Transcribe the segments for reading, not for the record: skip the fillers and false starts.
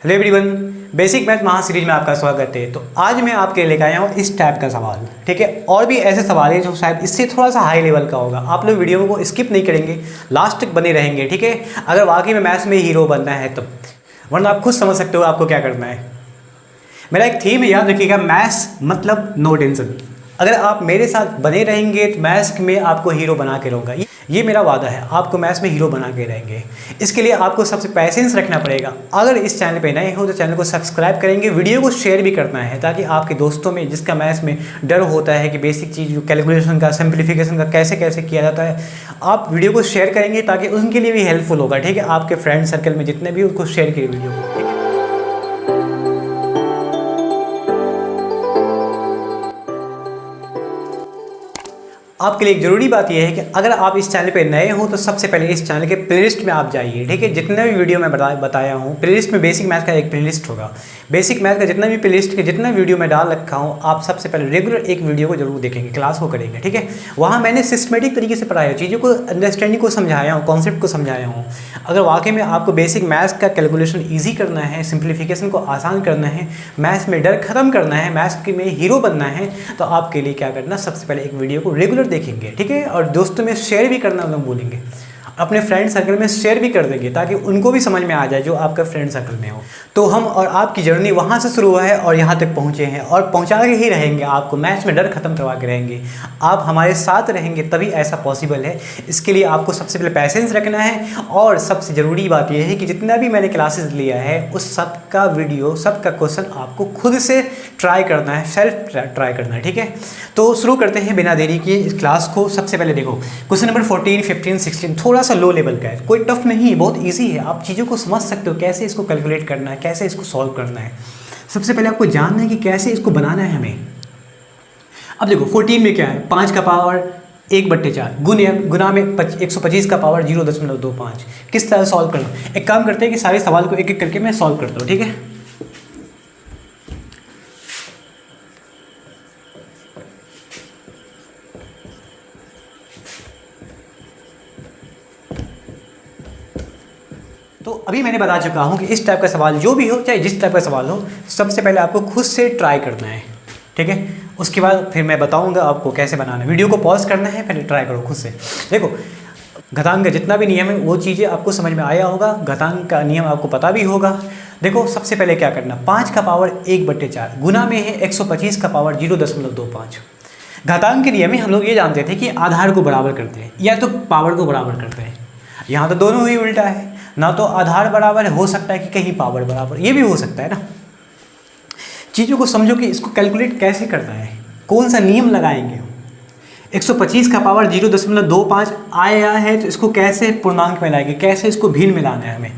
Hello everyone, basic math महा series में आपका स्वागत है। तो आज मैं आपके लेकर आया हूँ इस टाइप का सवाल, ठीक है। और भी ऐसे सवाल है जो शायद इससे थोड़ा सा हाई लेवल का होगा। आप लोग वीडियो को स्किप नहीं करेंगे, लास्ट तक बने रहेंगे, ठीक है। अगर वाकई में मैथ्स में हीरो बनना है तब, वरना आप खुद समझ सकते हो आपको क्या करना है। मेरा एक थीम है, याद रखिएगा, मैथ्स मतलब नो टेंशन। अगर आप मेरे साथ बने रहेंगे तो मैथ्स में आपको हीरो बना के रहूँगा, ये मेरा वादा है। आपको मैथ्स में हीरो बना के रहेंगे। इसके लिए आपको सबसे पेशेंस रखना पड़ेगा। अगर इस चैनल पे नए हो तो चैनल को सब्सक्राइब करेंगे, वीडियो को शेयर भी करना है, ताकि आपके दोस्तों में जिसका मैथ्स में डर होता है कि बेसिक चीज़ कैलकुलेशन का, सिंप्लीफिकेशन का कैसे कैसे किया जाता है, आप वीडियो को शेयर करेंगे ताकि उनके लिए भी हेल्पफुल होगा, ठीक है। आपके फ्रेंड सर्कल में जितने भी, उनको शेयर करिए वीडियो को, ठीक है। आपके लिए एक ज़रूरी बात यह है कि अगर आप इस चैनल पे नए हो तो सबसे पहले इस चैनल के प्लेलिस्ट में आप जाइए, ठीक है। जितने भी वीडियो मैं बताया हूँ, प्लेलिस्ट में बेसिक मैथ का एक प्लेलिस्ट होगा। बेसिक मैथ का जितना भी प्लेलिस्ट के जितना वीडियो मैं डाल रखा हूँ, आप सबसे पहले रेगुलर एक वीडियो को जरूर देखेंगे, क्लास को करेंगे, ठीक है। वहाँ मैंने सिस्टमेटिक तरीके से पढ़ाया, चीज़ों को अंडरस्टैंडिंग को समझाया हूँ, कॉन्सेप्ट को समझाया हूँ। अगर वाकई में आपको बेसिक मैथ्स का कैलकुलेशन ईजी करना है, सिंप्लीफिकेशन को आसान करना है, मैथ्स में डर खत्म करना है, मैथ्स में हीरो बनना है, तो आपके लिए क्या करना, सबसे पहले एक वीडियो को रेगुलर देखेंगे, ठीक है। और दोस्तों में शेयर भी करना लोग बोलेंगे, अपने फ्रेंड सर्कल में शेयर भी कर देंगे, ताकि उनको भी समझ में आ जाए जो आपका फ्रेंड सर्कल में हो। तो हम और आपकी जर्नी वहाँ से शुरू हुआ है और यहाँ तक पहुँचे हैं, और पहुँचा के ही रहेंगे। आपको मैथ्स में डर खत्म करवा के रहेंगे। आप हमारे साथ रहेंगे तभी ऐसा पॉसिबल है। इसके लिए आपको सबसे पहले पेशेंस रखना है, और सबसे ज़रूरी बात यह है कि जितना भी मैंने क्लासेस लिया है उस सब का वीडियो, सबका क्वेश्चन आपको खुद से ट्राई करना है, सेल्फ ट्राई करना है, ठीक है। तो शुरू करते हैं बिना देरी किए इस क्लास को। सबसे पहले देखो, क्वेश्चन नंबर 14, 15, 16 थोड़ा सा लो लेवल का है, कोई टफ नहीं है, बहुत इजी है। आप चीज़ों को समझ सकते हो, कैसे इसको कैलकुलेट करना है, कैसे इसको सॉल्व करना है। सबसे पहले आपको जानना है कि कैसे इसको बनाना है हमें। अब देखो 14 में क्या है, 5 का पावर 1/4 गुना में 125 का पावर 0.25। किस तरह सॉल्व करना। एक काम करते हैं कि सारे सवाल को एक एक करके मैं सॉल्व करता हूँ, ठीक है। तो अभी मैंने बता चुका हूँ कि इस टाइप का सवाल जो भी हो, चाहे जिस टाइप का सवाल हो, सबसे पहले आपको खुद से ट्राई करना है, ठीक है। उसके बाद फिर मैं बताऊँगा आपको कैसे बनाना है। वीडियो को पॉज करना है, पहले ट्राई करो खुद से। देखो, घातांक का जितना भी नियम है वो चीज़ें आपको समझ में आया होगा, घातांक का नियम आपको पता भी होगा। देखो सबसे पहले क्या करना, 5 का पावर 1/4 गुना में है 125 का पावर 0.25। घातांक के नियम में हम लोग ये जानते थे कि आधार को बराबर करते हैं या तो पावर को बराबर करते हैं। यहाँ तो दोनों ही उल्टा है, ना तो आधार बराबर हो सकता है कि कहीं पावर बराबर, ये भी हो सकता है ना। चीज़ों को समझो कि इसको कैलकुलेट कैसे करना है, कौन सा नियम लगाएंगे। 125 का पावर 0.25 आया है तो इसको कैसे पूर्णांक में लाएंगे, कैसे इसको भिन्न में लाना है हमें,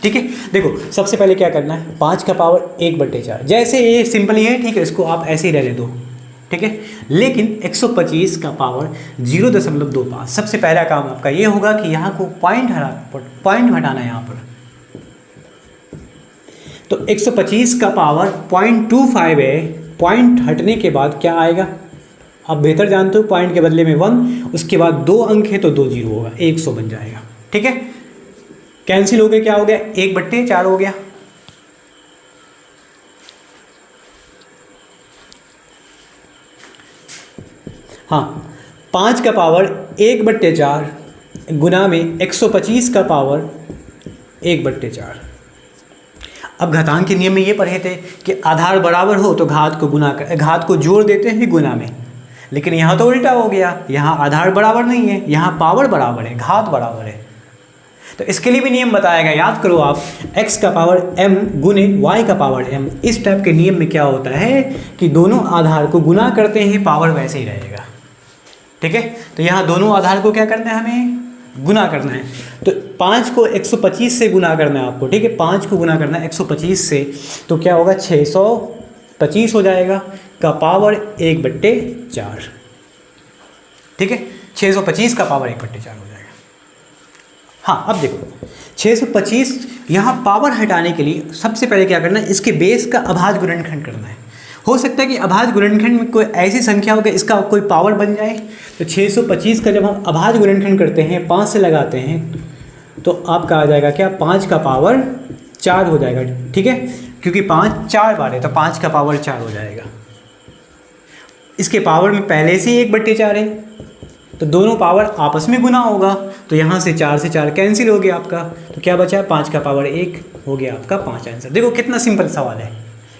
ठीक है। देखो सबसे पहले क्या करना है, 5 का पावर 1/4, जैसे ये सिंपल ही है, ठीक है। इसको आप ऐसे ही रहने दो, ठीक है। लेकिन 125 का पावर 0.25, सबसे पहला काम आपका ये होगा कि यहाँ को पॉइंट हटाना है यहाँ पर। तो 125 का पावर 0.25 है, पॉइंट हटने के बाद क्या आएगा, आप बेहतर जानते हो, पॉइंट के बदले में 1, उसके बाद 2 अंक है तो 2 जीरो होगा, 100 बन जाएगा, ठीक है। कैंसिल हो गया, क्या हो गया, 1/4 हो गया। हाँ, 5 का पावर 1/4 गुना में 125 का पावर 1/4। अब घातांक के नियम में ये पढ़े थे कि आधार बराबर हो तो घात को जोड़ देते हैं गुना में। लेकिन यहाँ तो उल्टा हो गया, यहाँ आधार बराबर नहीं है, यहाँ पावर बराबर है, घात बराबर है। तो इसके लिए भी नियम बताया गया, याद करो आप, x का पावर m गुने y का पावर m। इस टाइप के नियम में क्या होता है कि दोनों आधार को गुना करते हैं, पावर वैसे ही रहेगा, ठीक है। तो यहाँ दोनों आधार को क्या करना है, हमें गुना करना है। तो 5 को 125 से गुना करना है आपको, ठीक है। 5 को गुना करना है 125 से, तो क्या होगा, 625 हो जाएगा, का पावर 1/4, ठीक है। 625 का पावर 1/4 हो जाएगा। हाँ, अब देखो 625, यहाँ पावर हटाने के लिए सबसे पहले क्या करना है, इसके बेस का अभाज्य गुणनखंड करना है। हो सकता है कि अभाज्य गुणनखंड में कोई ऐसी संख्या हो कि इसका कोई पावर बन जाए। तो 625 का जब हम अभाज्य गुणनखंड करते हैं, 5 से लगाते हैं, तो आपका आ जाएगा क्या, 5 का पावर 4 हो जाएगा, ठीक है, क्योंकि 5 4 बार है तो 5 का पावर 4 हो जाएगा। इसके पावर में पहले से ही 1/4 है तो दोनों पावर आपस में गुना होगा, तो यहाँ से 4 से 4 कैंसिल हो गया आपका, तो क्या बचा 5 का पावर 1 हो गया आपका 5 आंसर। देखो कितना सिंपल सवाल है,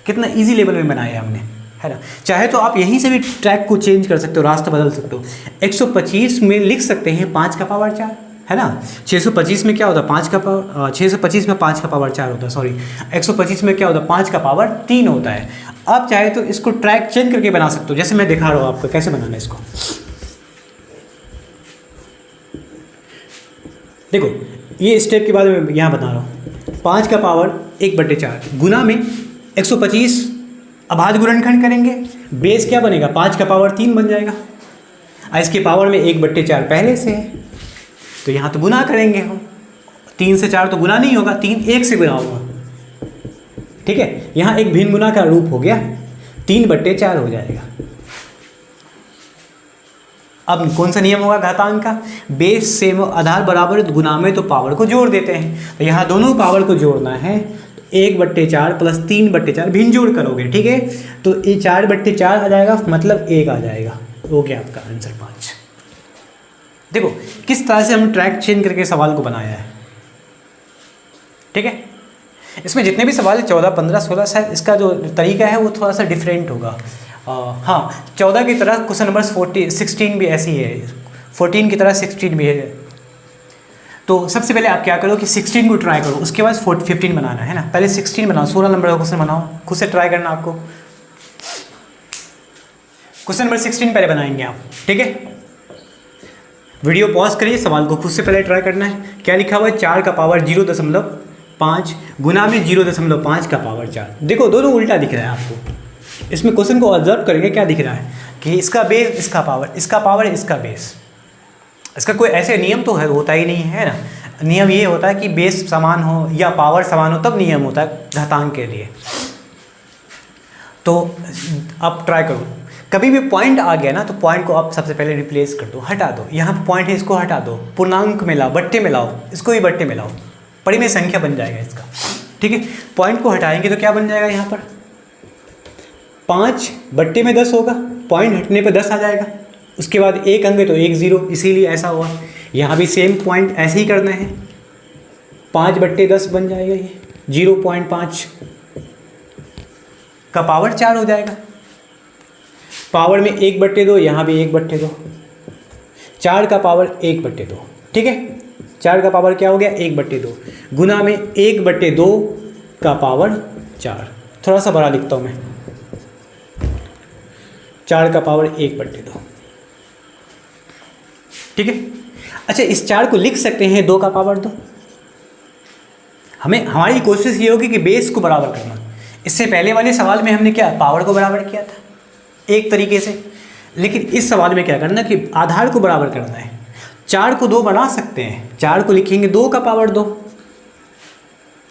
कितना इजी लेवल में बनाया हमने, है ना। चाहे तो आप यहीं से भी ट्रैक को चेंज कर सकते हो, रास्ता बदल सकते हो। 125 में लिख सकते हैं 5 का पावर 4, है ना। 625 में क्या होता है 5 का पावर 625 में 5 का पावर 4 होता है, सॉरी 125 में क्या होता है 5 का पावर 3 होता है। आप चाहे तो इसको ट्रैक चेंज करके बना सकते हो, जैसे मैं दिखा रहा हूँ आपको कैसे बनाना है इसको। देखो ये स्टेप के बाद मैं यहाँ बता रहा हूँ, 5 का पावर 1/4 गुना में 125 अभाज्य गुणनखंड करेंगे, बेस क्या बनेगा 5 का पावर 3 बन जाएगा, और इसके पावर में 1/4 पहले से है तो यहाँ तो गुना करेंगे हम, 3 से 4 तो गुना नहीं होगा, 3 1 से गुना होगा, ठीक है। यहाँ एक भिन्न गुना का रूप हो गया, 3/4 हो जाएगा। अब कौन सा नियम होगा घातांक का, बेस से आधार बराबर गुना में तो पावर को जोड़ देते हैं, तो यहाँ दोनों पावर को जोड़ना है, 1/4 प्लस 3/4 भिन्न जोड़ करोगे, ठीक है, तो ये 4/4 आ जाएगा, मतलब 1 आ जाएगा, हो गया आपका आंसर 5। देखो किस तरह से हम ट्रैक चेंज करके सवाल को बनाया है, ठीक है। इसमें जितने भी सवाल 14 15 16 शायद इसका जो तरीका है वो थोड़ा सा डिफरेंट होगा। हाँ 14 की तरह क्वेश्चन नंबर 16 भी ऐसी है, 14 की तरह 16 भी है। तो सबसे पहले आप क्या करो कि 16 को ट्राई करो, उसके बाद 15 बनाना है ना, पहले 16 बनाओ, 16 नंबर का क्वेश्चन बनाओ, खुद से ट्राई करना आपको। क्वेश्चन नंबर 16 पहले बनाएंगे आप, ठीक है। वीडियो पॉज करिए, सवाल को खुद से पहले ट्राई करना है। क्या लिखा हुआ है 4 का पावर 0.5 गुना में 0.5 का पावर 4। देखो दोनों उल्टा दिख रहा है आपको, इसमें क्वेश्चन को ऑब्जर्व करेंगे क्या दिख रहा है कि इसका बेस इसका पावर, इसका पावर इसका बेस। इसका कोई ऐसे नियम तो है होता ही नहीं है ना, नियम ये होता है कि बेस समान हो या पावर समान हो तब नियम होता है घातांक के लिए। तो आप ट्राई करो, कभी भी पॉइंट आ गया ना तो पॉइंट को आप सबसे पहले रिप्लेस कर दो, हटा दो, यहाँ पे पॉइंट है इसको हटा दो, पूर्णांक में लाओ, बट्टे में लाओ, इसको भी बट्टे में लाओ, परिमेय संख्या बन जाएगा इसका, ठीक है। पॉइंट को हटाएंगे तो क्या बन जाएगा, यहाँ पर 5 बट्टे में 10 होगा, पॉइंट हटने पर 10 आ जाएगा, उसके बाद एक अंक है तो 1 0, इसीलिए ऐसा हुआ। यहाँ भी सेम पॉइंट ऐसे ही करना है, 5/10 बन जाएगा, ये 0.5 का पावर 4 हो जाएगा। पावर में 1/2, यहाँ भी 1/2, 4 का पावर 1/2, ठीक है। 4 का पावर क्या हो गया 1/2 गुना में 1/2 का पावर 4, थोड़ा सा बड़ा लिखता हूँ मैं, 4 का पावर 1/2, ठीक है। अच्छा इस 4 को लिख सकते हैं 2 का पावर 2। हमारी कोशिश ये होगी कि बेस को बराबर करना। इससे पहले वाले सवाल में हमने क्या पावर को बराबर किया था एक तरीके से, लेकिन इस सवाल में क्या करना कि आधार को बराबर करना है। 4 को 2 बना सकते हैं, 4 को लिखेंगे 2 का पावर 2,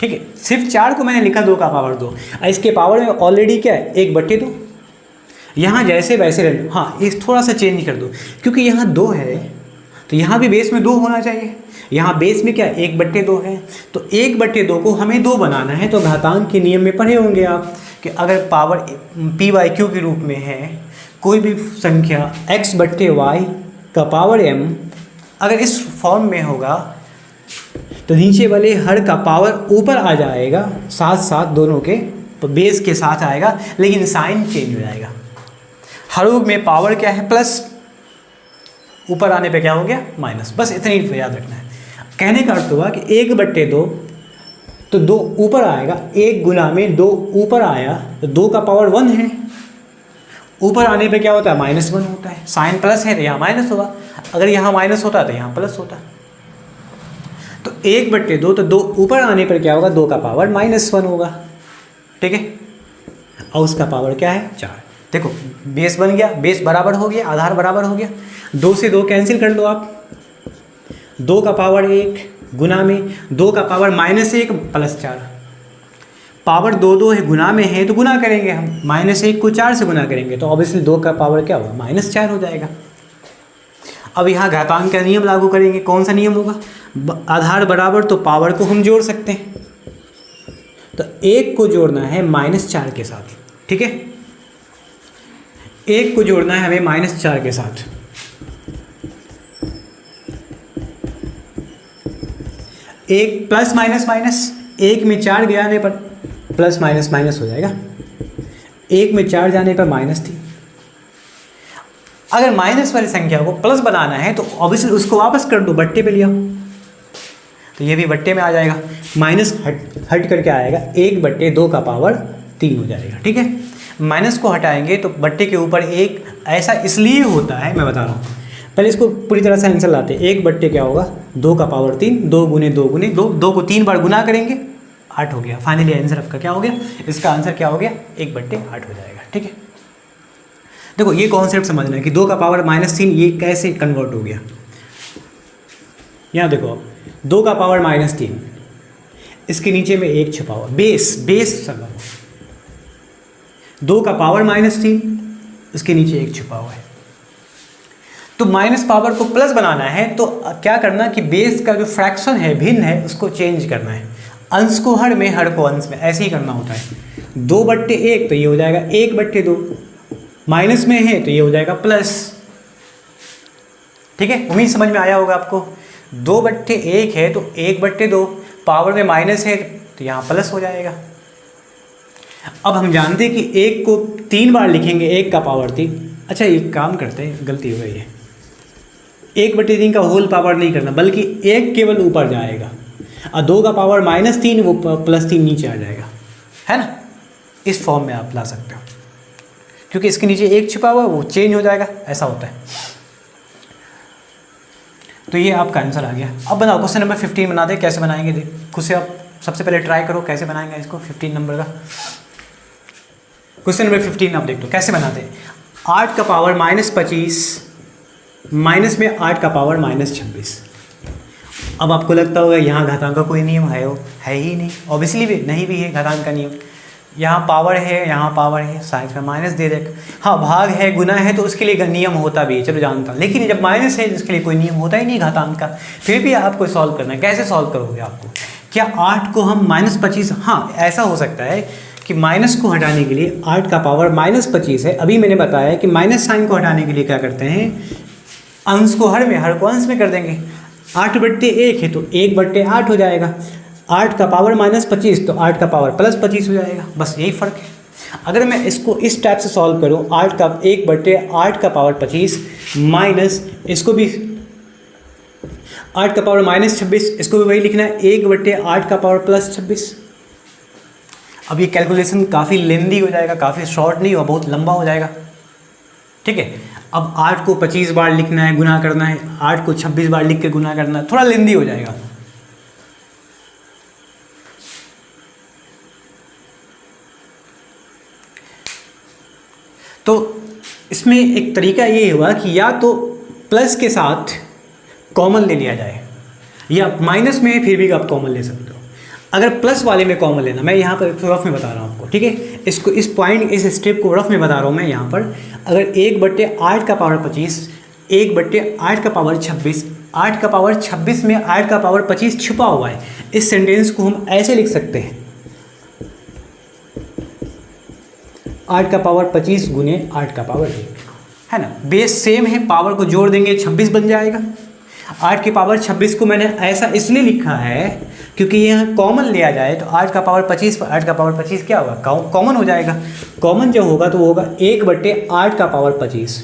ठीक है। सिर्फ 4 को मैंने लिखा 2 का पावर 2, इसके पावर में ऑलरेडी क्या है 1/2, यहाँ जैसे वैसे रह लो। हाँ ये थोड़ा सा चेंज कर दो, क्योंकि यहाँ 2 है तो यहाँ भी बेस में 2 होना चाहिए, यहाँ बेस में क्या 1/2 है, तो 1/2 को हमें 2 बनाना है। तो घातांक के नियम में पढ़े होंगे आप कि अगर पावर p/q के रूप में है कोई भी संख्या x/y का पावर m, अगर इस फॉर्म में होगा तो नीचे वाले हर का पावर ऊपर आ जाएगा, साथ साथ दोनों के बेस के साथ आएगा, लेकिन साइन चेंज हो जाएगा। हर में पावर क्या है प्लस, ऊपर आने पे क्या हो गया माइनस, बस इतनी याद रखना है। कहने का अर्थ हुआ कि 1/2 तो 2 ऊपर आएगा, 1 गुना में 2 ऊपर आया तो 2 का पावर 1 है, ऊपर आने पे क्या होता है -1 होता है, साइन प्लस है तो यहाँ माइनस होगा, अगर यहाँ माइनस होता तो यहाँ प्लस होता। तो 1/2 तो 2 ऊपर आने पर क्या होगा 2 का पावर -1 होगा, ठीक है। और उसका पावर क्या है 4। देखो बेस बन गया, बेस बराबर हो गया, आधार बराबर हो गया, 2 से 2 कैंसिल कर लो आप, 2 का पावर 1 गुना में 2 का पावर -1 प्लस 4, पावर 2 है गुना में है तो गुना करेंगे हम, -1 को 4 से गुना करेंगे तो ऑब्वियसली 2 का पावर क्या होगा -4 हो जाएगा। अब यहाँ घातांक का नियम लागू करेंगे, कौन सा नियम होगा, आधार बराबर तो पावर को हम जोड़ सकते हैं, तो 1 को जोड़ना है -4 के साथ, ठीक है। 1 को जोड़ना है हमें -4 के साथ। एक प्लस माइनस माइनस, 1 में 4 जाने पर प्लस माइनस माइनस हो जाएगा, 1 में 4 जाने पर -3। अगर माइनस वाली संख्या को प्लस बनाना है तो ऑब्वियसली उसको वापस कर दो, बट्टे पे ले आओ, तो ये भी बट्टे में आ जाएगा, माइनस हट करके आएगा, 1/2 का पावर 3 हो जाएगा, ठीक है। माइनस को हटाएंगे तो बट्टे के ऊपर 1, ऐसा इसलिए होता है, मैं बता रहा हूँ, पहले इसको पूरी तरह से आंसर लाते हैं। 1/2 क्या होगा, 2 का पावर 3, 2 गुने 2 गुने 2, 2 को 3 बार गुना करेंगे, 8 हो गया। फाइनली आंसर आपका क्या हो गया, इसका आंसर क्या हो गया, 1/8 हो जाएगा, ठीक है। देखो ये कॉन्सेप्ट समझना है कि 2 का पावर -3 ये कैसे कन्वर्ट हो गया। यहाँ देखो 2 का पावर -3, इसके नीचे में 1 छुपा हुआ, बेस समझो, 2 का पावर -3, इसके नीचे 1 छुपा हुआ है। तो माइनस पावर को प्लस बनाना है तो क्या करना कि बेस का जो फ्रैक्शन है, भिन्न है, उसको चेंज करना है, अंश को हर में, हर को अंश में, ऐसे ही करना होता है। 2/1 तो ये हो जाएगा 1/2, माइनस में है तो ये हो जाएगा प्लस, ठीक है। उम्मीद समझ में आया होगा आपको। 2/1 है तो 1/2, पावर में माइनस है तो यहाँ प्लस हो जाएगा। अब हम जानते हैं कि 1 को 3 बार लिखेंगे, 1 का पावर 3। अच्छा एक काम करते हैं, गलती हो गई है, 1/3 का होल पावर नहीं करना, बल्कि 1 केवल ऊपर जाएगा और 2 का पावर -3 वो +3 नीचे आ जाएगा, है ना। इस फॉर्म में आप ला सकते हो, क्योंकि इसके नीचे 1 छुपा हुआ, वो चेंज हो जाएगा, ऐसा होता है। तो ये आपका आंसर आ गया। अब बनाओ क्वेश्चन नंबर 15 बना दे, कैसे बनाएंगे देख, खुद से आप सबसे पहले ट्राई करो कैसे बनाएंगे इसको। 15 नंबर का क्वेश्चन नंबर 15 आप देख लो कैसे बनाते हैं। 8 का पावर -25 माइनस में 8 का पावर -26। अब आपको लगता होगा यहाँ घातांक का कोई नियम है ही नहीं, ऑब्वियसली भी नहीं भी है घातांक का नियम। यहाँ पावर है, यहाँ पावर है, साइड का माइनस दे रखे, हाँ भाग है, गुना है, तो उसके लिए नियम होता भी है, चलो जानता हूँ। लेकिन जब माइनस है जिसके लिए कोई नियम होता ही नहीं घातांक का, फिर भी आपको सॉल्व करना है। कैसे सॉल्व करोगे आपको, क्या 8 को हम -25, हाँ ऐसा हो सकता है कि माइनस को हटाने के लिए 8 का पावर -25 है। अभी मैंने बताया कि माइनस साइन को हटाने के लिए क्या करते हैं, अंश को हर में, हर को अंश में कर देंगे। 8/1 है तो 1/8 हो जाएगा, 8 का पावर -25 तो 8 का पावर +25 हो जाएगा, बस यही फ़र्क है। अगर मैं इसको इस टाइप से सॉल्व करूँ, 8 का 1/8 का पावर 25 माइनस इसको भी 8 का पावर -26, इसको भी वही लिखना है, 1/8 का पावर +26। अब ये कैलकुलेशन काफ़ी लेंदी हो जाएगा, काफ़ी शॉर्ट नहीं हो, बहुत लंबा हो जाएगा, ठीक है। अब 8 को 25 बार लिखना है, गुना करना है, 8 को 26 बार लिख के गुना करना है, थोड़ा लेंदी हो जाएगा। तो इसमें एक तरीका ये हुआ कि या तो प्लस के साथ कॉमन ले लिया जाए, या माइनस में फिर भी आप कॉमन ले सकते हो। अगर प्लस वाले में कॉमन लेना, मैं यहाँ पर रफ में बता रहा हूँ आपको, ठीक है। इसको इस पॉइंट, इस स्टेप को रफ में बता रहा हूँ मैं यहाँ पर। अगर 1/8 का पावर 25, 1/8 का पावर 26, 8 का पावर 26 में 8 का पावर 25 छुपा हुआ है, इस सेंटेंस को हम ऐसे लिख सकते हैं, 8 का पावर 25 गुने 8 का पावर 1, है ना। बेस सेम है, पावर को जोड़ देंगे 26 बन जाएगा। 8 की पावर 26 को मैंने ऐसा इसलिए लिखा है क्योंकि यहाँ कॉमन लिया जाए तो 8 का पावर 25 पर 8 का पावर 25 क्या होगा, कॉमन हो जाएगा। कॉमन जो होगा तो वो होगा 1/8 का पावर 25।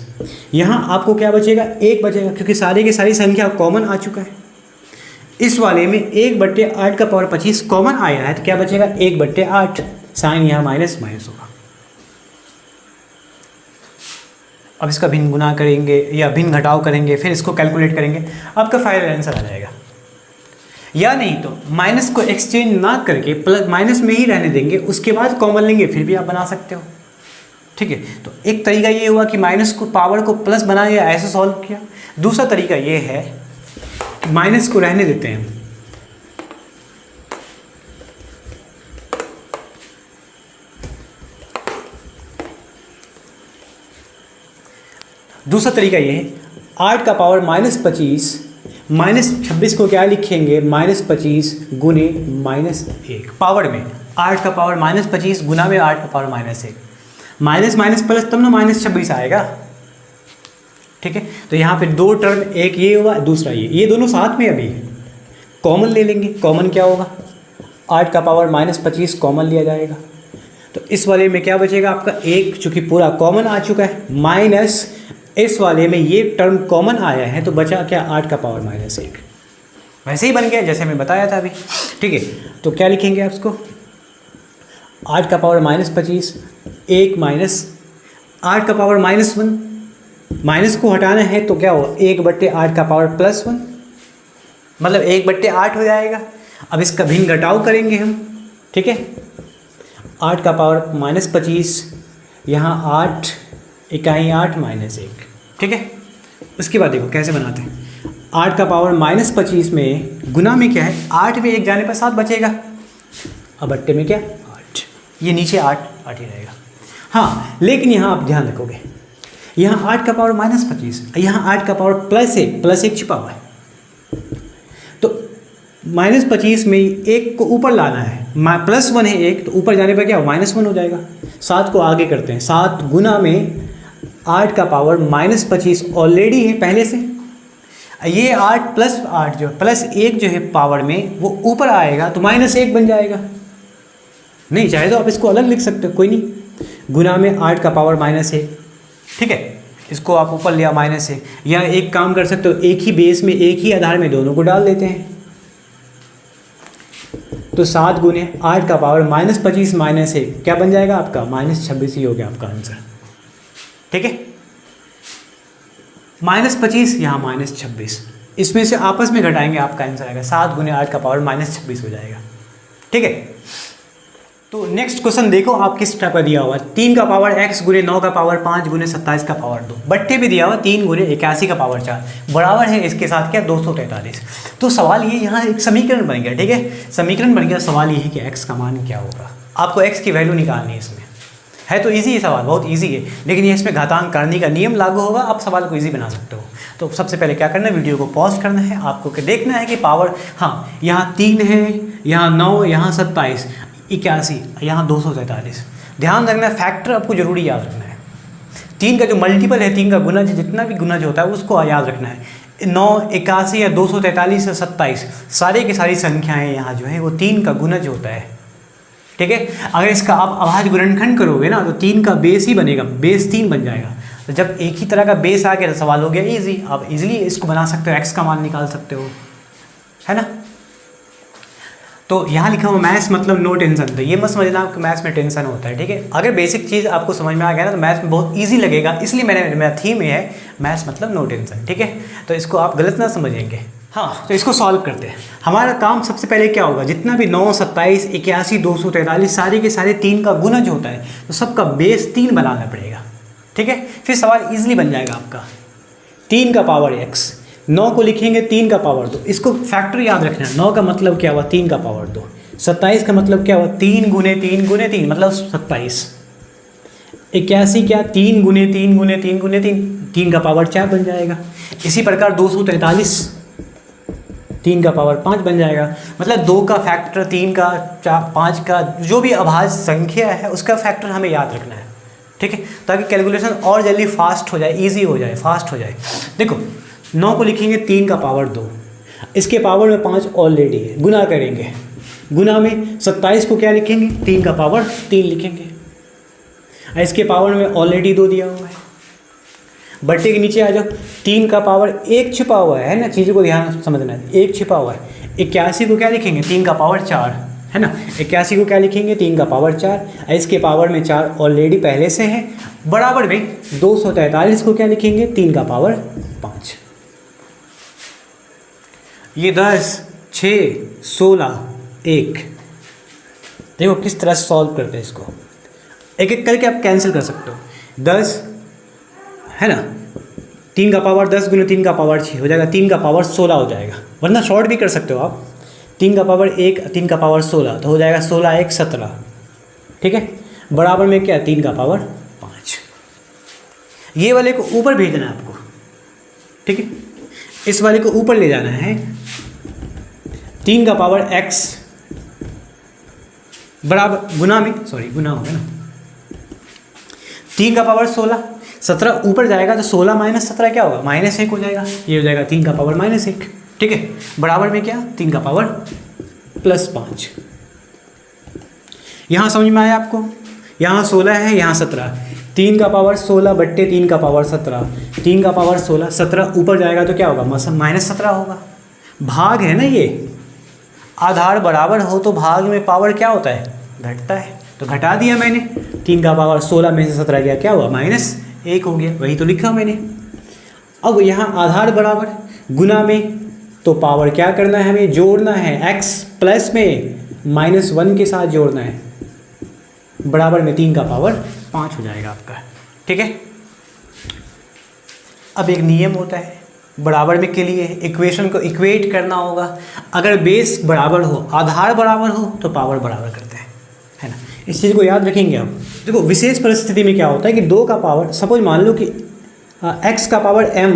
यहाँ आपको क्या बचेगा, 1 बचेगा, क्योंकि सारी की सारी संख्या कॉमन आ चुका है। इस वाले में 1/8 का पावर 25 कॉमन आया है तो क्या बचेगा, 1/8, साइन यहाँ माइनस माइनस होगा। अब इसका भिन्न गुना करेंगे या भिन्न घटाव करेंगे, फिर इसको कैलकुलेट करेंगे, आपका फाइनल आंसर आ जाएगा। या नहीं तो माइनस को एक्सचेंज ना करके प्लस माइनस में ही रहने देंगे, उसके बाद कॉमन लेंगे, फिर भी आप बना सकते हो, ठीक है। तो एक तरीका ये हुआ कि माइनस को पावर को प्लस बनाया, ऐसे सॉल्व किया। दूसरा तरीका ये है कि माइनस को रहने देते हैं, दूसरा तरीका ये है, 8 का पावर -25 -26 को क्या लिखेंगे, -25 गुने -1 पावर में, 8 का पावर -25 गुना में 8 का पावर -1, माइनस माइनस प्लस तब ना -26 आएगा। ठीक है, तो यहाँ पे दो टर्म, एक ये हुआ दूसरा ये दोनों साथ में अभी कॉमन ले लेंगे। कॉमन क्या होगा, 8 का पावर -25 कॉमन लिया जाएगा, तो इस वाले में क्या बचेगा आपका 1, चूँकि पूरा कॉमन आ चुका है, माइनस इस वाले में ये टर्म कॉमन आया है तो बचा क्या 8 का पावर -1, वैसे ही बन गया जैसे मैं बताया था अभी। ठीक है, तो क्या लिखेंगे आप इसको, 8 का पावर -25 1 माइनस 8 का पावर -1, माइनस को हटाना है तो क्या होगा 1/8 का पावर +1, मतलब 1/8 हो जाएगा। अब इसका भिन्न घटाव करेंगे हम। ठीक है, 8 का पावर -25, यहाँ 8 इकाई 8 -1। ठीक है, उसके बाद देखो कैसे बनाते हैं। 8 का पावर -25 में गुना में क्या है, 8 में 1 जाने पर 7 बचेगा, अब बट्टे में क्या 8, ये नीचे 8 ही रहेगा। हाँ, लेकिन यहाँ आप ध्यान रखोगे, यहाँ 8 का पावर -25, यहाँ 8 का पावर +1 छिपा हुआ है, तो -25 में 1 को ऊपर लाना है, +1 है 1, तो ऊपर जाने पर क्या हो -1 हो जाएगा। 7 को आगे करते हैं, 7 गुना में 8 का पावर -25 ऑलरेडी है पहले से, ये 8 + 8 जो +1 जो है पावर में वो ऊपर आएगा तो -1 बन जाएगा। नहीं चाहे तो आप इसको अलग लिख सकते हो, कोई नहीं, गुना में 8 का पावर -1। ठीक है, इसको आप ऊपर लिया -1, या एक काम कर सकते हो, एक ही बेस में एक ही आधार में दोनों को डाल देते हैं, तो 7 गुने 8 का पावर -25 -1 क्या बन जाएगा आपका -26 ही हो गया आपका आंसर। ठीक है, -25 यहाँ -26, इसमें से आपस में घटाएंगे आपका आंसर आएगा 7 गुने 8 का पावर -26 हो जाएगा। ठीक है, तो नेक्स्ट क्वेश्चन देखो आप किस टाइप का दिया हुआ है। 3 का पावर x गुने 9 का पावर 5 गुने 27 का पावर 2, बट्टे भी दिया हुआ 3 गुने 81 का पावर 4 बराबर है इसके साथ क्या 243। तो सवाल ये यहाँ एक समीकरण बन गया। ठीक है, समीकरण बन गया, सवाल ये है कि x का मान क्या होगा, आपको x की वैल्यू निकालनी है। इसमें है तो ईजी है सवाल, बहुत ईजी है, लेकिन ये इसमें घातांक करने का नियम लागू होगा, आप सवाल को ईजी बना सकते हो। तो सबसे पहले क्या करना है, वीडियो को पॉज करना है, आपको देखना है कि पावर, हाँ यहाँ 3 है, यहाँ 9, यहाँ 27, 81, यहाँ 243। ध्यान रखना है, फैक्टर आपको जरूरी याद रखना है। 3 का जो मल्टीपल है, 3 का गुना जितना भी गुना जो होता है उसको याद रखना है। 9, 81 या 243 या 27 सारे की सारी संख्याएं यहाँ जो है वो 3 का गुना जो होता है। ठीक है, अगर इसका आप अभाज्य गुणनखंड करोगे ना तो 3 का बेस ही बनेगा, बेस 3 बन जाएगा। तो जब एक ही तरह का बेस आ गया तो सवाल हो गया ईजी, आप इजीली इसको बना सकते हो, एक्स का मान निकाल सकते हो, है ना। तो यहाँ लिखा हुआ मैथ्स मतलब नो टेंशन, तो ये मत समझना कि मैथ्स में टेंशन होता है। ठीक है, अगर बेसिक चीज़ आपको समझ में आ गया ना तो मैथ्स में बहुत इजी लगेगा, इसलिए मेरा थीम है मैथ्स मतलब नो टेंशन। ठीक है, तो इसको आप गलत ना समझेंगे। हाँ, तो इसको सॉल्व करते हैं। हमारा काम सबसे पहले क्या होगा, जितना भी 9, 27, 81, 243 सारे के सारे 3 का गुना जो होता है तो सबका बेस 3 बनाना पड़ेगा। ठीक है, फिर सवाल ईजिली बन जाएगा आपका। 3 का पावर x, 9 को लिखेंगे 3 का पावर 2, इसको फैक्टर याद रखना है। 9 का मतलब क्या हुआ 3 का पावर 2, 27 का मतलब क्या हुआ 3 गुने 3 गुने 3 मतलब 27, 81 क्या 3 गुने 3 गुने 3 गुने 3, 3 का पावर 4 बन जाएगा। इसी प्रकार 243 3 का पावर 5 बन जाएगा। मतलब 2 का फैक्टर, 3 का, 4, 5 का, जो भी अभाज्य संख्या है उसका फैक्टर हमें याद रखना है। ठीक है, ताकि कैलकुलेशन और जल्दी फास्ट हो जाए, इजी हो जाए, फास्ट हो जाए। देखो 9 को लिखेंगे 3 का पावर 2, इसके पावर में 5 ऑलरेडी है, गुना करेंगे, गुना में 27 को क्या लिखेंगे 3 का पावर 3 लिखेंगे, इसके पावर में ऑलरेडी 2 दिया हुआ है। बट्टे के नीचे आ जाओ, 3 का पावर 1 छिपा हुआ है ना, चीज़ों को ध्यान समझना है, 1 छिपा हुआ है। 81 को क्या लिखेंगे 3 का पावर 4 है ना, 81 को क्या लिखेंगे 3 का पावर 4, इसके पावर में 4 ऑलरेडी पहले से है, बराबर में 243 को क्या लिखेंगे 3 का पावर 5। ये 10, 6, 16, 1। देखो किस तरह से सॉल्व करते हैं इसको, एक एक करके आप कैंसिल कर सकते हो। 10 है ना, 3 का पावर 10 गुने 3 का पावर 6 हो जाएगा, 3 का पावर 16 हो जाएगा, वरना शॉर्ट भी कर सकते हो आप। 3 का पावर 1, 3 का पावर 16 तो हो जाएगा 16 1 17। ठीक है, बराबर में क्या 3 का पावर 5। ये वाले को ऊपर भेजना है आपको। ठीक है, इस वाले को ऊपर ले जाना है। 3 का पावर x बराबर गुना में, सॉरी गुना हो गया ना, 3 का पावर 16, 17 ऊपर जाएगा तो 16 माइनस 17 क्या होगा, -1 हो जाएगा, ये हो जाएगा 3 का पावर -1, ठीक है। बराबर में क्या, 3 का पावर +5। यहाँ समझ में आया आपको, यहाँ 16 है, यहाँ 17, 3 का पावर 16 बट्टे 3 का पावर 17, 3 का पावर 16, 17 ऊपर जाएगा तो क्या होगा, -17 होगा। भाग है ना ये, आधार बराबर हो तो भाग में पावर क्या होता है, घटता है, तो घटा दिया मैंने, 3 का पावर 16 में से 17 गया, क्या हुआ, -1 हो गया, वही तो लिखा मैंने। अब यहाँ आधार बराबर गुना में, तो पावर क्या करना है, हमें जोड़ना है, x प्लस में -1 के साथ जोड़ना है, बराबर में 3 का पावर 5 हो जाएगा आपका, ठीक है। अब एक नियम होता है बराबर में के लिए, इक्वेशन को इक्वेट करना होगा। अगर बेस बराबर हो, आधार बराबर हो, तो पावर बराबर करते हैं, है ना। इस चीज़ को याद रखेंगे आप। देखो विशेष परिस्थिति में क्या होता है कि 2 का पावर, सपोज मान लो कि x का पावर m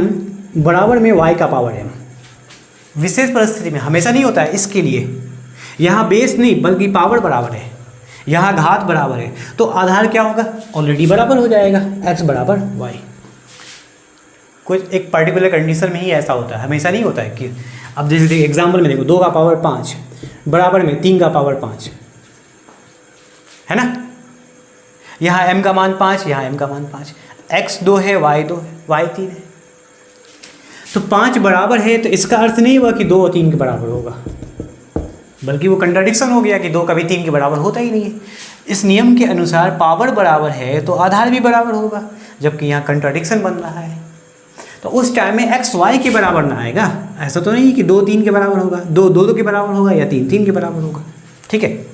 बराबर में y का पावर m, विशेष परिस्थिति में, हमेशा नहीं होता है। इसके लिए यहाँ बेस नहीं बल्कि पावर बराबर है, यहाँ घात बराबर है, तो आधार क्या होगा, ऑलरेडी बराबर हो जाएगा, x बराबर y। कुछ एक पर्टिकुलर कंडीशन में ही ऐसा होता है, हमेशा नहीं होता है कि, अब जैसे एग्जाम्पल में देखो 2 का पावर 5 बराबर में 3 का पावर 5, है ना। यहाँ m का मान 5, यहाँ m का मान 5, x 2 है, y 2 है, y 3 है, तो 5 बराबर है, तो इसका अर्थ नहीं हुआ कि 2 और 3 के बराबर होगा, बल्कि वो कंट्राडिक्शन हो गया कि 2 कभी 3 के बराबर होता ही नहीं है। इस नियम के अनुसार पावर बराबर है तो आधार भी बराबर होगा, जबकि यहाँ कंट्राडिक्शन बन रहा है, तो उस टाइम में x y के बराबर ना आएगा। ऐसा तो नहीं कि 2 3 के बराबर होगा, 2 2 के बराबर होगा, या 3 3 के बराबर होगा, ठीक है।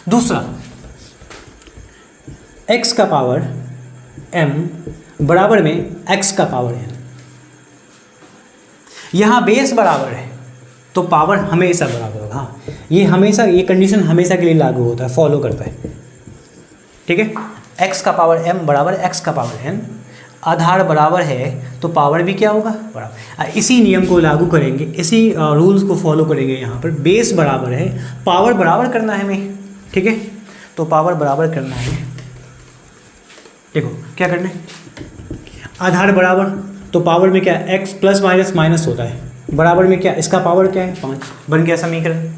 दूसरा, x का पावर m बराबर में x का पावर n, यहाँ बेस बराबर है तो पावर हमेशा बराबर होगा। हाँ, ये हमेशा, ये कंडीशन हमेशा के लिए लागू होता है, फॉलो करता है, ठीक है। x का पावर m बराबर x का पावर n, आधार बराबर है तो पावर भी क्या होगा, बराबर। इसी नियम को लागू करेंगे, इसी रूल्स को फॉलो करेंगे। यहाँ पर बेस बराबर है, पावर बराबर करना है हमें, ठीक है। तो पावर बराबर करना है, देखो क्या करना है, आधार बराबर तो पावर में क्या, x प्लस माइनस माइनस होता है, बराबर में क्या, इसका पावर क्या है, 5, बन गया समीकरण।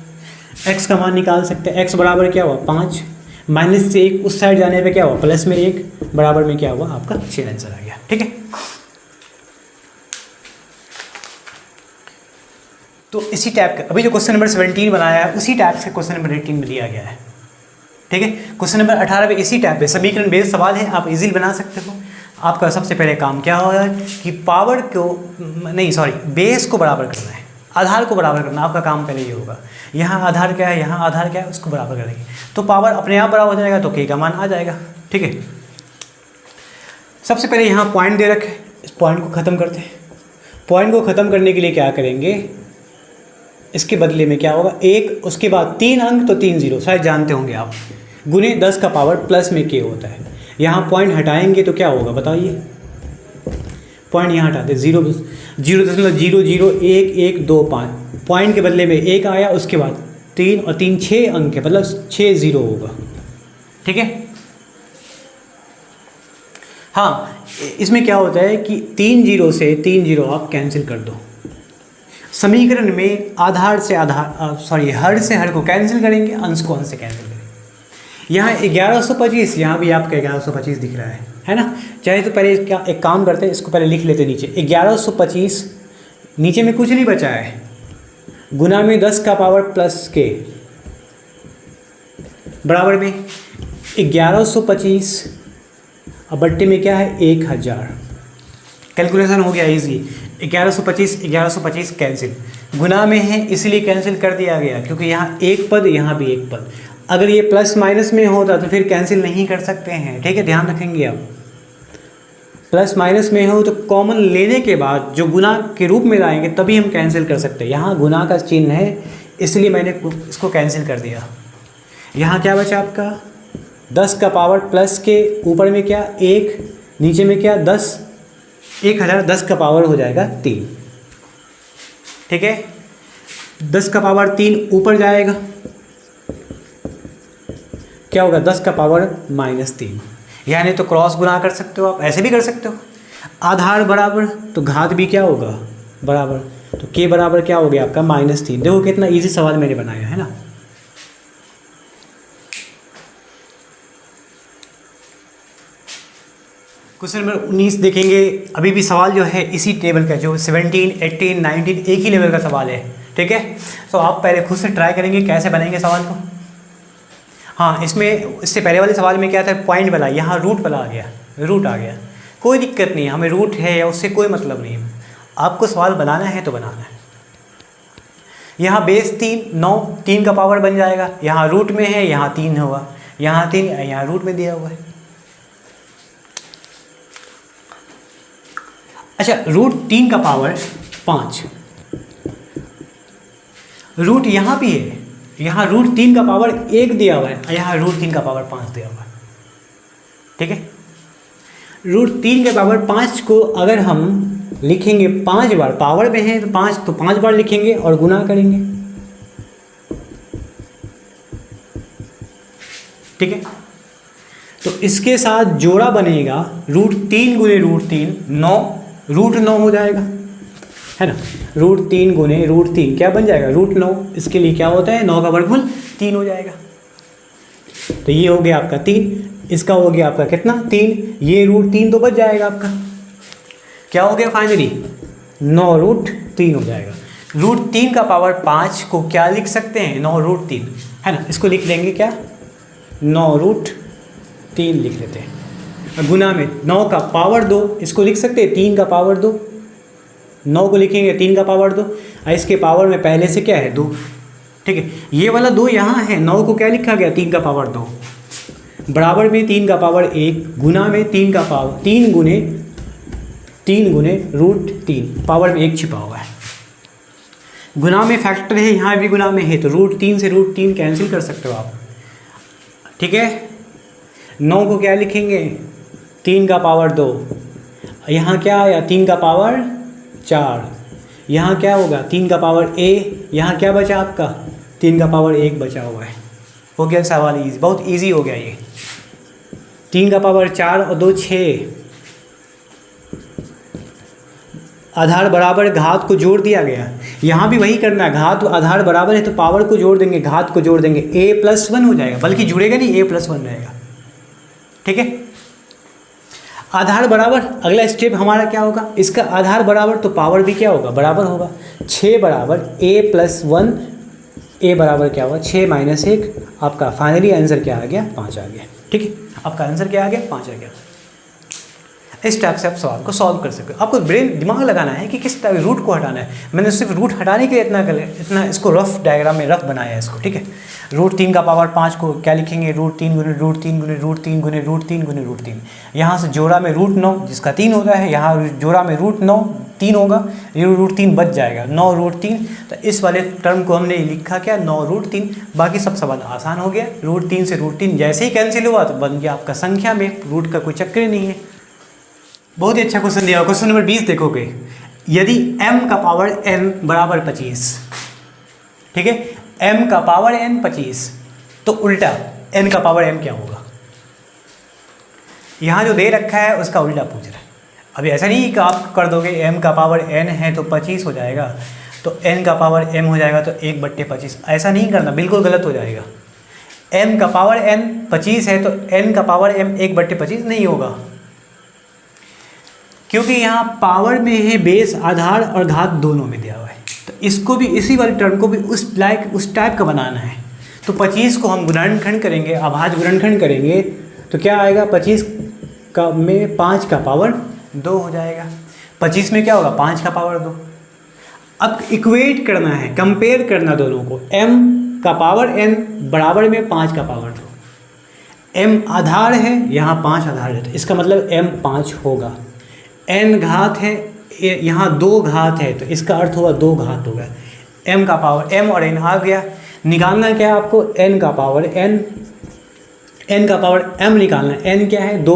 x का मान निकाल सकते हैं, x बराबर क्या हुआ, 5, माइनस से 1 उस साइड जाने पे क्या हुआ, प्लस में 1, बराबर में क्या हुआ, आपका 6 आंसर आ गया, ठीक है। तो इसी टाइप का अभी जो क्वेश्चन नंबर 17 बनाया है, उसी टाइप से क्वेश्चन नंबर 18 में दिया गया है, ठीक है। क्वेश्चन नंबर 18 पे इसी टाइप पे समीकरण बेस्ड सवाल है, आप इजीली बना सकते हो। आपका सबसे पहले काम क्या होगा कि पावर को, नहीं सॉरी, बेस को बराबर करना है, आधार को बराबर करना, आपका काम पहले ये होगा। यहाँ आधार क्या है, यहाँ आधार क्या है, उसको बराबर करेंगे तो पावर अपने आप बराबर हो जाएगा, तो k का मान आ जाएगा, ठीक है। सबसे पहले यहाँ पॉइंट दे रखे, इस पॉइंट को ख़त्म करते हैं। पॉइंट को ख़त्म करने के लिए क्या करेंगे, इसके बदले में क्या होगा, 1 उसके बाद 3 अंक तो 3 0, शायद जानते होंगे आप, गुने 10 का पावर प्लस में k होता है। यहाँ पॉइंट हटाएंगे तो क्या होगा बताइए, पॉइंट यहाँ हटाते 0.001125, पॉइंट के बदले में 1 आया, उसके बाद 3 और 3 6 अंक है, मतलब 6 0 होगा, ठीक है। हाँ, इसमें क्या होता है कि 3 0 से 3 0 आप कैंसिल कर दो। समीकरण में आधार से आधार, सॉरी, हर से हर को कैंसिल करेंगे, अंश को अंश से कैंसिल करेंगे। यहाँ 1125, यहाँ भी आपका 1125 दिख रहा है ना। चाहे तो पहले क्या एक काम करते हैं, इसको पहले लिख लेते नीचे 1125, नीचे में कुछ नहीं बचा है, गुना में 10 का पावर प्लस k, बराबर में 1125, अब बट्टे में क्या है 1000। कैलकुलेशन हो गया इजी, 1125 कैंसिल, गुना में है इसलिए कैंसिल कर दिया गया, क्योंकि यहाँ एक पद, यहाँ भी एक पद। अगर ये प्लस माइनस में होता तो फिर कैंसिल नहीं कर सकते हैं, ठीक है, ध्यान रखेंगे आप। प्लस माइनस में हो तो कॉमन लेने के बाद जो गुना के रूप में लाएंगे तभी हम कैंसिल कर सकते हैं। यहाँ गुना का चिन्ह है इसलिए मैंने इसको कैंसिल कर दिया। यहाँ क्या बचा आपका 10 का पावर प्लस के ऊपर में क्या 1, नीचे में क्या 10, 1000, 10 का पावर हो जाएगा 3, ठीक है। 10 का पावर 3 ऊपर जाएगा, क्या होगा 10 का पावर -3। यानी तो क्रॉस गुना कर सकते हो आप, ऐसे भी कर सकते हो। आधार बराबर तो घात भी क्या होगा बराबर, तो k बराबर क्या हो गया आपका -3। देखो कितना इजी सवाल मैंने बनाया है ना। क्वेश्चन नंबर 19 देखेंगे। अभी भी सवाल जो है इसी टेबल का, जो 17, 18, 19 एक ही लेवल का सवाल है, ठीक है। तो आप पहले खुद से ट्राई करेंगे कैसे बनाएंगे सवाल को। हाँ, इसमें इससे पहले वाले सवाल में क्या था, पॉइंट वाला, यहाँ रूट वाला आ गया, रूट आ गया। कोई दिक्कत नहीं, हमें रूट है या उससे कोई मतलब नहीं, आपको सवाल बनाना है तो बनाना है। यहाँ बेस 3 9, 3 का पावर बन जाएगा। यहाँ रूट में है, यहाँ 3 होगा, यहाँ 3, यहाँ रूट में दिया हुआ है। अच्छा, √3 का पावर 5, रूट यहाँ भी है, यहाँ √3 का पावर 1 दिया हुआ है, यहाँ √3 का पावर 5 दिया हुआ है, ठीक है। √3 के पावर 5 को अगर हम लिखेंगे 5 बार, पावर में है तो 5 बार लिखेंगे और गुना करेंगे, ठीक है। तो इसके साथ जोड़ा बनेगा √3 गुने √3 9, √9 हो जाएगा, है ना। √3 गुने √3 क्या बन जाएगा √9। इसके लिए क्या होता है 9 का वर्गमूल 3 हो जाएगा। तो ये हो गया आपका 3, इसका हो गया आपका कितना 3, ये √3 तो बच जाएगा आपका। क्या हो गया फाइनली 9 √3 हो जाएगा। √3 का पावर 5 को क्या लिख सकते हैं 9 √3, है ना। इसको लिख लेंगे क्या 9 √3 लिख लेते हैं। गुना में 9 का पावर 2, इसको लिख सकते हैं 3 का पावर 2, 9 को लिखेंगे 3 का पावर 2, और इसके पावर में पहले से क्या है 2, ठीक है। ये वाला 2 यहाँ है, 9 को क्या लिखा गया 3 का पावर 2, बराबर में 3 का पावर 1, गुना में 3 का पावर 3 गुने √3, पावर में 1 छिपा हुआ है। गुना में फैक्टर है, यहाँ भी गुना में है, तो √3 से √3 कैंसिल कर सकते हो आप, ठीक है। 9 को क्या लिखेंगे 3 का पावर 2, यहाँ क्या आया 3 का पावर 4, यहाँ क्या होगा 3 का पावर a, यहाँ क्या बचा आपका 3 का पावर 1 बचा हुआ है। हो गया सवाल इजी, बहुत इजी हो गया ये। 3 का पावर 4 और 2 6, आधार बराबर घात को जोड़ दिया गया। यहाँ भी वही करना है, घात आधार बराबर है तो पावर को जोड़ देंगे, घात को जोड़ देंगे, a+1 हो जाएगा, बल्कि जुड़ेगा नहीं a+1 रहेगा, ठीक है। आधार बराबर, अगला स्टेप हमारा क्या होगा, इसका आधार बराबर तो पावर भी क्या होगा बराबर होगा। 6 बराबर a+1, a बराबर क्या हुआ 6 - 1, आपका फाइनली आंसर क्या आ गया 5 आ गया, ठीक है। आपका आंसर क्या आ गया 5 आ गया। इस टाइप से आप सवाल को सॉल्व कर सकते हो। आपको ब्रेन दिमाग लगाना है कि किस टाइप रूट को हटाना है। मैंने सिर्फ रूट हटाने के लिए इतना इसको रफ डायग्राम में रफ बनाया है इसको, ठीक है। √3 का पावर 5 को क्या लिखेंगे √3 गुने √3 गुने √3 गुने √3 गुने √3, यहाँ से जोड़ा में √9 जिसका 3 होता है, यहाँ जोड़ा में √9 3 होगा, ये √3 बच जाएगा 9 √3। तो इस वाले टर्म को हमने लिखा क्या 9 √3। बाकी सब सवाल आसान हो गया। √3 से √3 जैसे ही कैंसिल हुआ तो बन गया आपका संख्या में, रूट का कोई चक्कर ही नहीं है। बहुत ही अच्छा क्वेश्चन दिया। क्वेश्चन नंबर 20 देखोगे, यदि m का पावर n बराबर 25, ठीक है, m का पावर n 25, तो उल्टा n का पावर m क्या होगा। यहाँ जो दे रखा है उसका उल्टा पूछ रहा है। अभी ऐसा नहीं कि आप कर दोगे m का पावर n है तो 25 हो जाएगा, तो n का पावर m हो जाएगा तो 1/25, ऐसा नहीं करना, बिल्कुल गलत हो जाएगा। m का पावर n 25 है तो n का पावर m 1/25 नहीं होगा, क्योंकि यहाँ पावर में है बेस, आधार और घात दोनों में दिया हुआ है। तो इसको भी, इसी वाले टर्म को भी उस टाइप का बनाना है। तो 25 को हम गुणनखंड करेंगे, अभाज्य गुणनखंड करेंगे, तो क्या आएगा 25 का में 5 का पावर 2 हो जाएगा। 25 में क्या होगा 5 का पावर 2। अब इक्वेट करना है, कंपेयर करना दोनों को, m का पावर n बराबर में 5 का पावर 2। m आधार है, यहाँ 5 आधार है, तो इसका मतलब m 5 होगा। n घात है, यहाँ 2 घात है, तो इसका अर्थ होगा 2 घात होगा। m का पावर m और n आ गया। निकालना क्या है आपको n का पावर n का पावर m निकालना है। n क्या है 2,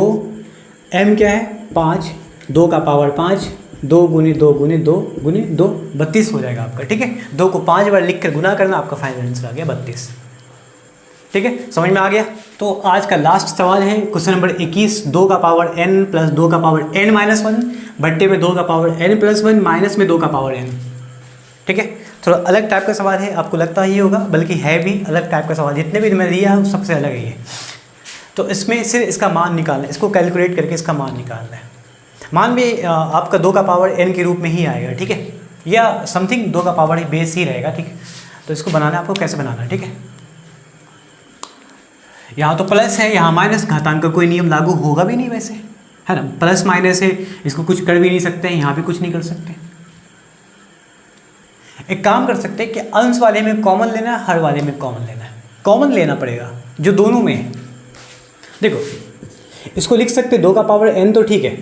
m क्या है 5, 2 का पावर 5, 2 गुने 2 गुने 2 गुने 2 32 हो जाएगा आपका, ठीक है। 2 को 5 बार लिख कर गुना करना, आपका फाइनल आंसर आ गया 32, ठीक है। समझ में आ गया। तो आज का लास्ट सवाल है क्वेश्चन नंबर 21, 2 का पावर n प्लस 2 का पावर n माइनस 1 बट्टे में 2 का पावर n प्लस 1 माइनस में 2 का पावर n। ठीक है, थोड़ा अलग टाइप का सवाल है, आपको लगता ही होगा, बल्कि है भी अलग टाइप का सवाल, जितने भी मैंने दिया है सबसे अलग है ये। तो इसमें सिर्फ इसका मान निकालना है, इसको कैलकुलेट करके इसका मान निकालना है। मान भी आपका 2 का पावर n के रूप में ही आएगा, ठीक है, या समथिंग 2 का पावर बेस ही रहेगा, ठीक है। तो इसको बनाना है आपको, कैसे बनाना है, ठीक है। यहाँ तो प्लस है, यहाँ माइनस, घातांक का कोई नियम लागू होगा भी नहीं वैसे, है ना, प्लस माइनस है, इसको कुछ कर भी नहीं सकते हैं, यहाँ भी कुछ नहीं कर सकते। एक काम कर सकते हैं कि अंश वाले में कॉमन लेना है, हर वाले में कॉमन लेना है, कॉमन लेना पड़ेगा जो दोनों में है। देखो इसको लिख सकते 2 का पावर n, तो ठीक है,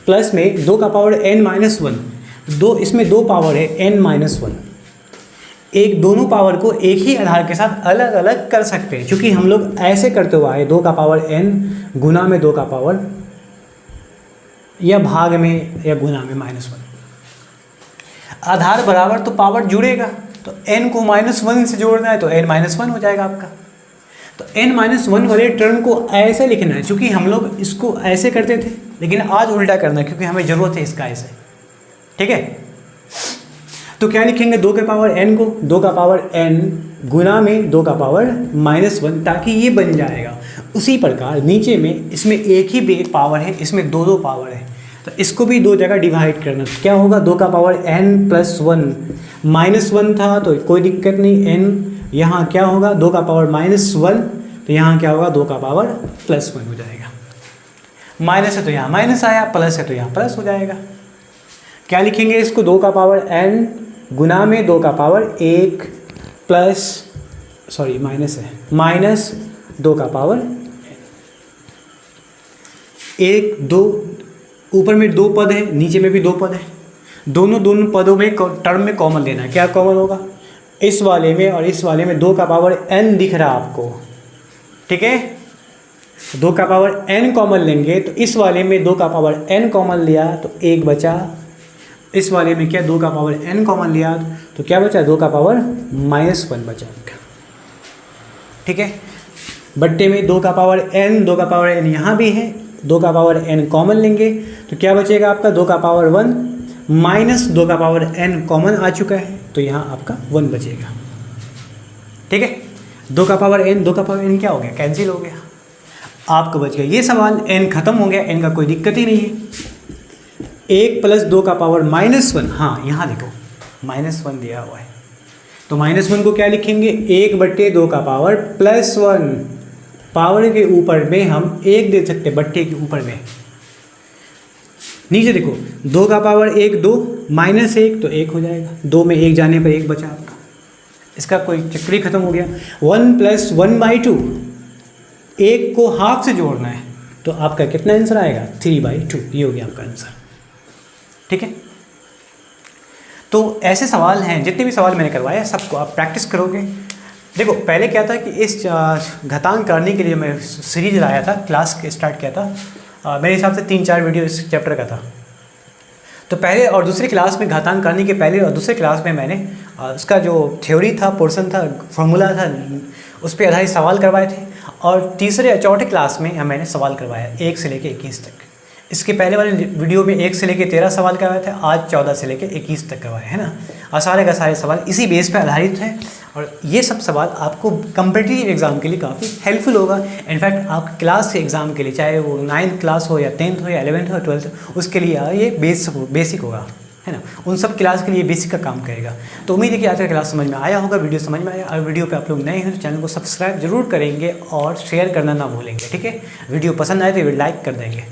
प्लस में 2 का पावर n माइनस 1, दो इसमें 2 पावर है n माइनस 1, एक दोनों पावर को एक ही आधार के साथ अलग अलग कर सकते हैं, क्योंकि हम लोग ऐसे करते हुए आए, 2 का पावर n गुना में 2 का पावर, या भाग में या गुना में माइनस 1। आधार बराबर तो पावर जुड़ेगा, तो n को माइनस 1 से जोड़ना है तो n माइनस 1 हो जाएगा आपका। तो n माइनस 1 वाले टर्म को ऐसे लिखना है, क्योंकि हम लोग इसको ऐसे करते थे, लेकिन आज उल्टा करना है क्योंकि हमें ज़रूरत है इसका ऐसे, ठीक है। तो क्या लिखेंगे, 2 के पावर n को 2 का पावर n गुना में 2 का पावर माइनस 1, ताकि ये बन जाएगा। उसी प्रकार नीचे में इसमें एक ही पावर है, इसमें दो दो पावर है, तो इसको भी 2 जगह डिवाइड करना। तो क्या होगा, 2 का पावर n प्लस 1 माइनस 1 था तो कोई दिक्कत नहीं, n यहाँ क्या होगा 2 का पावर माइनस 1, तो यहाँ क्या होगा 2 का पावर प्लस 1 हो जाएगा। माइनस है तो यहाँ माइनस आया, प्लस है तो यहाँ प्लस हो जाएगा। क्या लिखेंगे इसको, 2 का पावर n गुना में 2 का पावर 1 प्लस, सॉरी माइनस है, माइनस 2 का पावर 1 2, ऊपर में 2 पद है, नीचे में भी 2 पद है, दोनों पदों में टर्म में कॉमन लेना है। क्या कॉमन होगा, इस वाले में और इस वाले में 2 का पावर n दिख रहा है आपको, ठीक है। 2 का पावर n कॉमन लेंगे तो इस वाले में 2 का पावर n कॉमन लिया तो 1 बचा, इस वाले में क्या 2 का पावर n कॉमन लिया तो क्या बचा, 2 का पावर माइनस 1 बचा, ठीक है। बट्टे में 2 का पावर n, 2 का पावर n यहाँ भी है, 2 का पावर n कॉमन लेंगे तो क्या बचेगा आपका, 2 का पावर 1 माइनस 2 का पावर n कॉमन आ चुका है तो यहाँ आपका 1 बचेगा, ठीक है। 2 का पावर n, 2 का पावर n क्या हो गया, कैंसिल हो गया, आपको बच गया ये सवाल। n खत्म हो गया, n का कोई दिक्कत ही नहीं है। 1 प्लस 2 का पावर माइनस 1, हाँ यहाँ देखो माइनस 1 दिया हुआ है, तो माइनस 1 को क्या लिखेंगे, 1 बट्टे 2 का पावर प्लस 1, पावर के ऊपर में हम 1 दे सकते, बट्टे के ऊपर में। नीचे देखो 2 का पावर 1 2 माइनस 1 तो 1 हो जाएगा, 2 में 1 जाने पर 1 बचा आपका, इसका कोई चक्कर ही खत्म हो गया। 1 प्लस 1/2, 1 को हाफ से जोड़ना है तो आपका कितना आंसर आएगा, 3/2, ये हो गया आपका आंसर, ठीक है। तो ऐसे सवाल हैं, जितने भी सवाल मैंने करवाए सबको आप प्रैक्टिस करोगे। देखो पहले क्या था कि इस घातांक करने के लिए मैं सीरीज लाया था, क्लास स्टार्ट किया था, मेरे हिसाब से 3-4 वीडियो इस चैप्टर का था। तो पहले और दूसरी क्लास में घातांक करने के पहले और दूसरे क्लास में मैंने उसका जो थ्योरी था, पोर्शन था, फॉर्मूला था, उस पर आधारित सवाल करवाए थे। और तीसरे या चौथे क्लास में मैंने सवाल करवाया 1 से लेकर 21 तक। इसके पहले वाले वीडियो में 1 से लेकर 13 सवाल करवाए थे, आज 14 से लेकर 21 तक करवाए, है ना। और सारे का सारे सवाल इसी बेस पर आधारित हैं और ये सब सवाल आपको कम्पिटिटिव एग्ज़ाम के लिए काफ़ी हेल्पफुल होगा। इनफैक्ट आप क्लास के एग्ज़ाम के लिए, चाहे वो 9th क्लास हो या 10th हो या 11th हो 12th, उसके लिए ये बेसिक होगा, है ना। उन सब क्लास के लिए बेसिक का काम करेगा। तो उम्मीद है कि आज का क्लास समझ में आया होगा, वीडियो समझ में आया। और वीडियो पे आप लोग नए हैं तो चैनल को सब्सक्राइब जरूर करेंगे और शेयर करना ना भूलेंगे, ठीक है। वीडियो पसंद आए तो लाइक कर देंगे।